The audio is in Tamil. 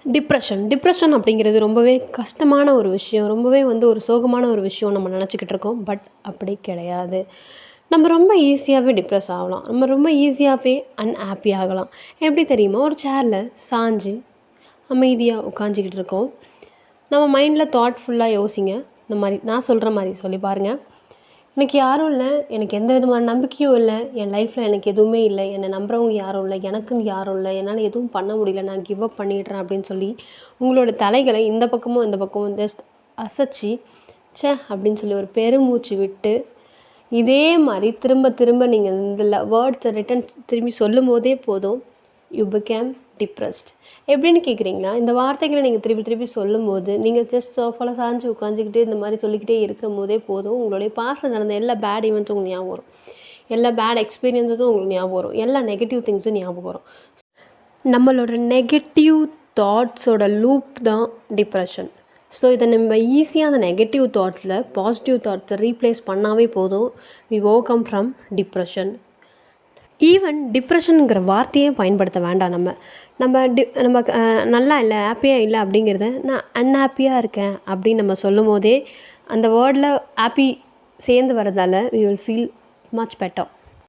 டிப்ரெஷன் அப்படிங்கிறது ரொம்பவே கஷ்டமான ஒரு விஷயம். ரொம்பவே ஒரு சோகமான ஒரு விஷயம் நம்ம நினச்சிக்கிட்டு இருக்கோம். பட் அப்படி கிடையாது. நம்ம ரொம்ப ஈஸியாகவே டிப்ரெஸ் ஆகலாம். நம்ம ரொம்ப ஈஸியாகவே அன்ஹாப்பி ஆகலாம். எப்படி தெரியுமா? ஒரு சேர்ல சாஞ்சு அமைதியாக உட்காந்துக்கிட்டு இருக்கோம். நம்ம மைண்டில் தாட்ஃபுல்லாக யோசிங்க. இந்த மாதிரி நான் சொல்கிற மாதிரி சொல்லி பாருங்கள். எனக்கு யாரும் இல்லை, எனக்கு எந்த விதமான நம்பிக்கையும் இல்லை, என் லைஃப்பில் எனக்கு எதுவுமே இல்லை, என்னை நம்புறவங்க யாரும் இல்லை, எனக்குன்னு யாரும் இல்லை, என்னால் எதுவும் பண்ண முடியல, நான் கிவ் அப் பண்ணிடுறேன் அப்படின்னு சொல்லி உங்களோட தலைகளை இந்த பக்கமும் இந்த பக்கமும் ஜஸ்ட் அசைச்சி அப்படின்னு சொல்லி ஒரு பெருமூச்சு விட்டு இதே மாதிரி திரும்ப திரும்ப நீங்கள் இந்த வேர்ட்ஸை ரிட்டன் திரும்பி சொல்லும் போதே போதும், யூ பிகேம் டிப்ரெஸ்ட். எப்படின்னு கேட்குறீங்களா? இந்த வார்த்தைகளை நீங்கள் திருப்பி திருப்பி சொல்லும் போது நீங்கள் ஜஸ்ட் சோஃபாவில் சாஞ்சு உட்காந்துக்கிட்டு இந்த மாதிரி சொல்லிக்கிட்டே இருக்கும் போதே போதும், உங்களுடைய பாஸ்ட்டில் நடந்த எல்லா பேட் ஈவெண்ட்ஸும் உங்களுக்கு ஞாபகம் வரும், எல்லா பேட் எக்ஸ்பீரியன்ஸஸும் உங்களுக்கு ஞாபகம் வரும், எல்லா நெகட்டிவ் திங்ஸும் ஞாபகம் வரும். நம்மளோட நெகட்டிவ் தாட்ஸோட லூப் தான் டிப்ரெஷன். ஸோ இதை நம்ம ஈஸியாக அந்த நெகட்டிவ் தாட்ஸில் பாசிட்டிவ் தாட்ஸை ரீப்ளேஸ் பண்ணாவே போதும், we overcome from depression. Even டிப்ரெஷனுங்கிற வார்த்தையே பயன்படுத்த வேண்டாம். நம்ம நல்லா இல்லை, ஹாப்பியாக இல்லை அப்படிங்கிறத நான் அன்ஹாப்பியாக இருக்கேன் அப்படின்னு நம்ம சொல்லும் போதே அந்த வேர்டில் ஹாப்பி சேர்ந்து வரதால் we will feel much better.